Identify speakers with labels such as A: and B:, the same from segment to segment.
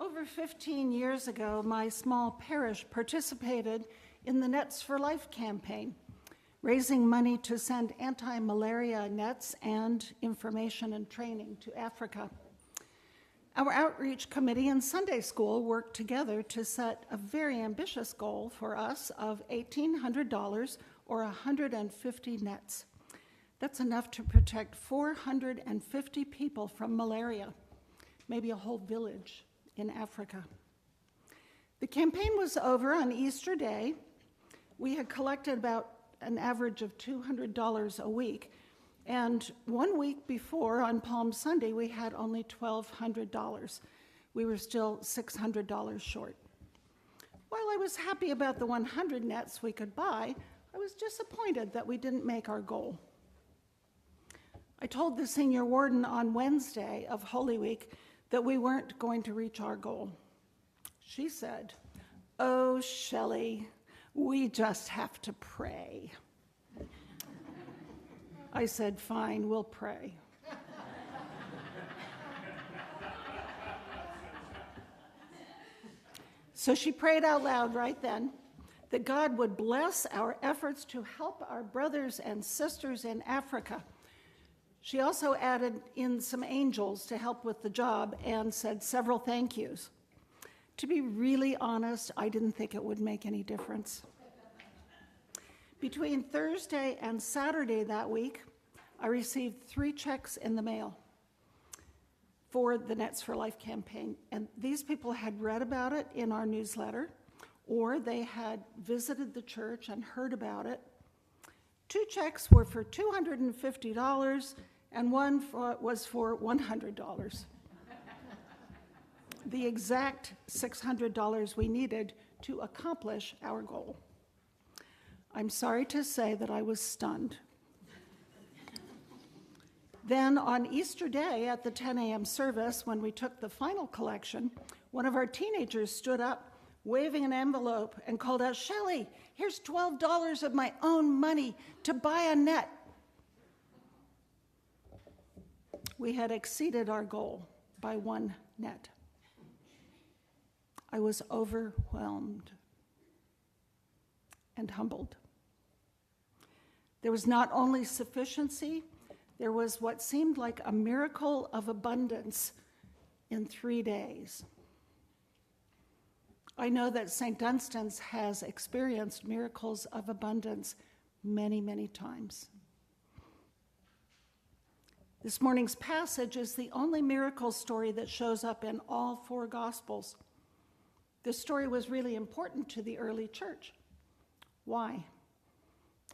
A: Over 15 years ago, my small parish participated in the Nets for Life campaign, raising money to send anti-malaria nets and information and training to Africa. Our outreach committee and Sunday school worked together to set a very ambitious goal for us of $1,800 or 150 nets. That's enough to protect 450 people from malaria, maybe a whole village in Africa. The campaign was over on Easter Day. We had collected about an average of $200 a week, and 1 week before, on Palm Sunday, we had only $1,200. We were still $600 short. While I was happy about the 100 nets we could buy, I was disappointed that we didn't make our goal. I told the senior warden on Wednesday of Holy Week that we weren't going to reach our goal. She said, "Oh, Shelley, we just have to pray." I said, "Fine, we'll pray." So she prayed out loud right then that God would bless our efforts to help our brothers and sisters in Africa. She also added in some angels to help with the job and said several thank yous. To be really honest, I didn't think it would make any difference. Between Thursday and Saturday that week, I received 3 checks in the mail for the Nets for Life campaign. And these people had read about it in our newsletter, or they had visited the church and heard about it. 2 checks were for $250, and one was for $100. The exact $600 we needed to accomplish our goal. I'm sorry to say that I was stunned. Then on Easter Day at the 10 a.m. service, when we took the final collection, one of our teenagers stood up, waving an envelope, and called out, "Shelley, here's $12 of my own money to buy a net." We had exceeded our goal by 1 net. I was overwhelmed and humbled. There was not only sufficiency, there was what seemed like a miracle of abundance in 3 days. I know that St. Dunstan's has experienced miracles of abundance many, many times. This morning's passage is the only miracle story that shows up in all 4 Gospels. This story was really important to the early church. Why?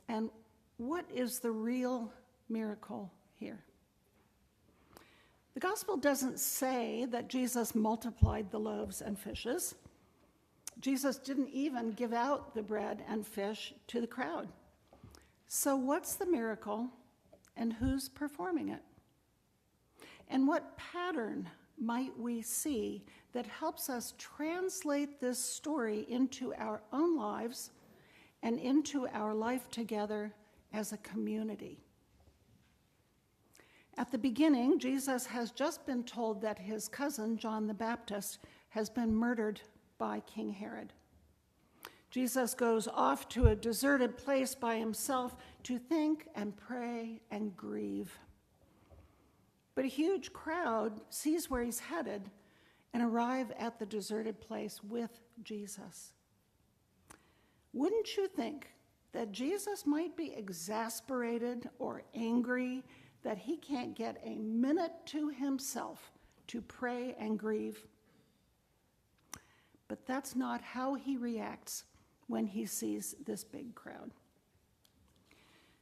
A: And what is the real miracle here? The Gospel doesn't say that Jesus multiplied the loaves and fishes. Jesus didn't even give out the bread and fish to the crowd. So what's the miracle, and who's performing it? And what pattern might we see that helps us translate this story into our own lives and into our life together as a community? At the beginning, Jesus has just been told that his cousin, John the Baptist, has been murdered by King Herod. Jesus goes off to a deserted place by himself to think and pray and grieve. But a huge crowd sees where he's headed and arrive at the deserted place with Jesus. Wouldn't you think that Jesus might be exasperated or angry that he can't get a minute to himself to pray and grieve? But that's not how he reacts when he sees this big crowd.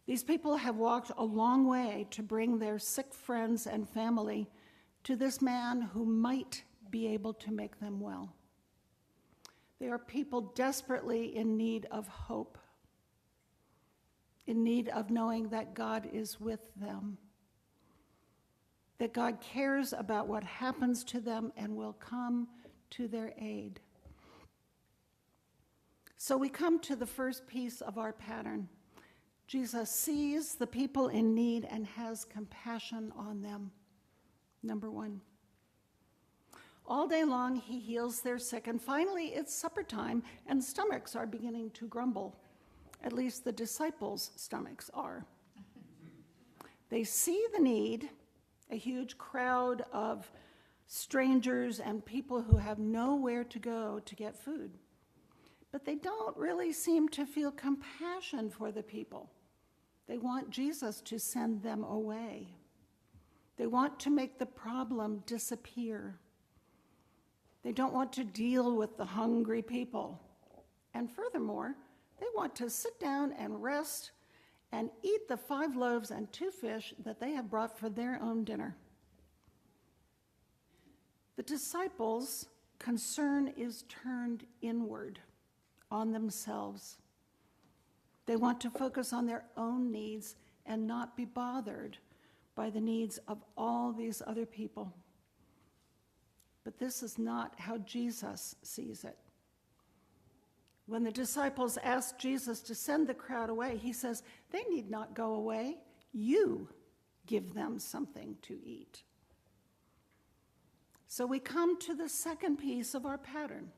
A: These people have walked a long way to bring their sick friends and family to this man who might be able to make them well. They are people desperately in need of hope, in need of knowing that God is with them, that God cares about what happens to them and will come to their aid. So we come to the first piece of our pattern. Jesus sees the people in need and has compassion on them. Number 1. All day long, he heals their sick, and finally, it's supper time, and stomachs are beginning to grumble. At least the disciples' stomachs are. They see the need, a huge crowd of strangers and people who have nowhere to go to get food. But they don't really seem to feel compassion for the people. They want Jesus to send them away. They want to make the problem disappear. They don't want to deal with the hungry people. And furthermore, they want to sit down and rest and eat the 5 loaves and 2 fish that they have brought for their own dinner. The disciples' concern is turned inward on themselves. They want to focus on their own needs and not be bothered by the needs of all these other people. But this is not how Jesus sees it. When the disciples asked Jesus to send the crowd away, he says, they need not go away. You give them something to eat. So we come to the second piece of our pattern.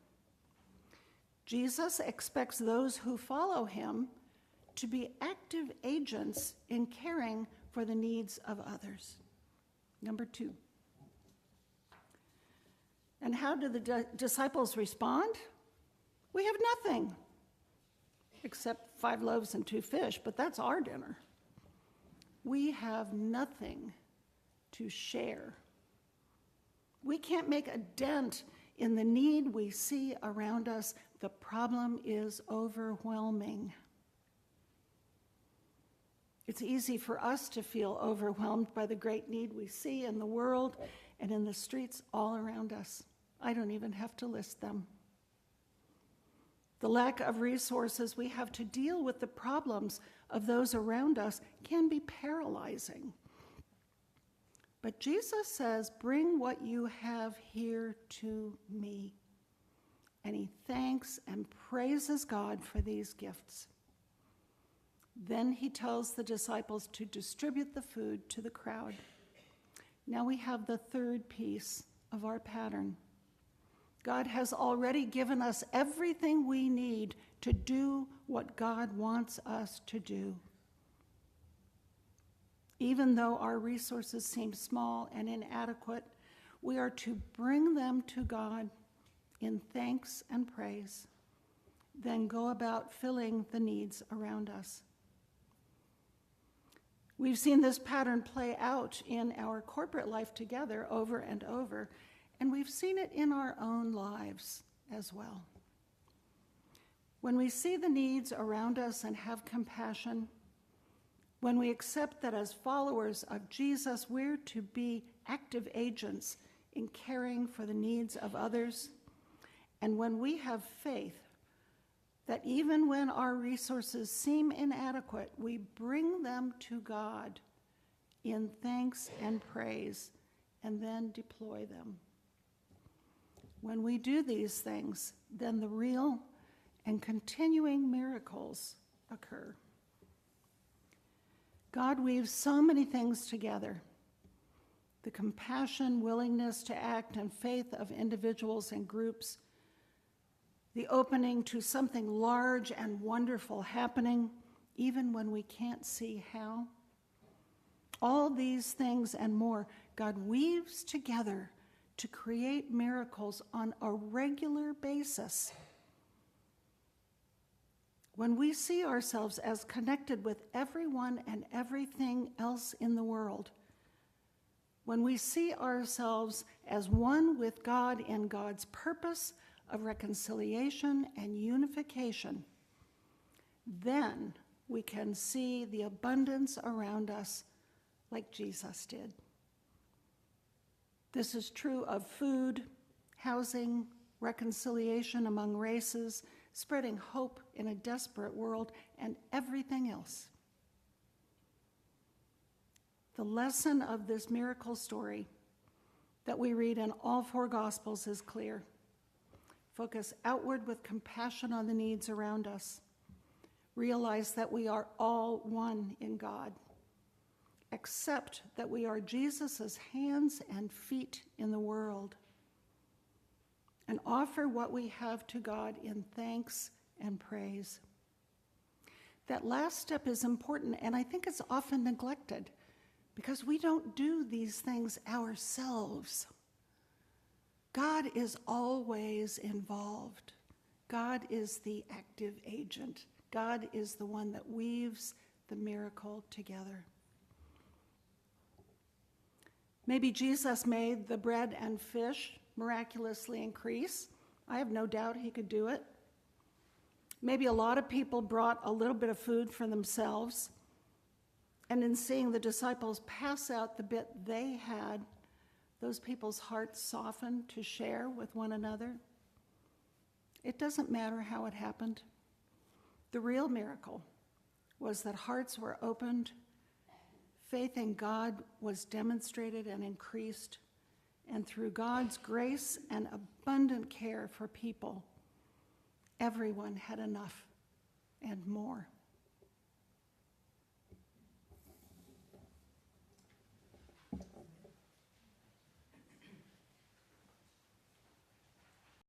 A: Jesus expects those who follow him to be active agents in caring for the needs of others. Number 2. And how do the disciples respond? We have nothing except 5 loaves and 2 fish, but that's our dinner. We have nothing to share. We can't make a dent in the need we see around us. The problem is overwhelming. It's easy for us to feel overwhelmed by the great need we see in the world and in the streets all around us. I don't even have to list them. The lack of resources we have to deal with the problems of those around us can be paralyzing. But Jesus says, bring what you have here to me. And he thanks and praises God for these gifts. Then he tells the disciples to distribute the food to the crowd. Now we have the third piece of our pattern. God has already given us everything we need to do what God wants us to do. Even though our resources seem small and inadequate, we are to bring them to God in thanks and praise, then go about filling the needs around us. We've seen this pattern play out in our corporate life together over and over, and we've seen it in our own lives as well. When we see the needs around us and have compassion, when we accept that as followers of Jesus, we're to be active agents in caring for the needs of others, and when we have faith that even when our resources seem inadequate, we bring them to God in thanks and praise, and then deploy them. When we do these things, then the real and continuing miracles occur. God weaves so many things together. The compassion, willingness to act, and faith of individuals and groups, the opening to something large and wonderful happening, even when we can't see how. All these things and more, God weaves together to create miracles on a regular basis. When we see ourselves as connected with everyone and everything else in the world, when we see ourselves as one with God in God's purpose of reconciliation and unification, then we can see the abundance around us like Jesus did. This is true of food, housing, reconciliation among races, spreading hope in a desperate world, and everything else. The lesson of this miracle story that we read in all 4 Gospels is clear. Focus outward with compassion on the needs around us. Realize that we are all one in God. Accept that we are Jesus' hands and feet in the world. and offer what we have to God in thanks and praise. That last step is important, and I think it's often neglected because we don't do these things ourselves. God is always involved. God is the active agent. God is the one that weaves the miracle together. Maybe Jesus made the bread and fish miraculously increase. I have no doubt he could do it. Maybe a lot of people brought a little bit of food for themselves, and in seeing the disciples pass out the bit they had, those people's hearts softened to share with one another. It doesn't matter how it happened. The real miracle was that hearts were opened, faith in God was demonstrated and increased, and through God's grace and abundant care for people, everyone had enough and more.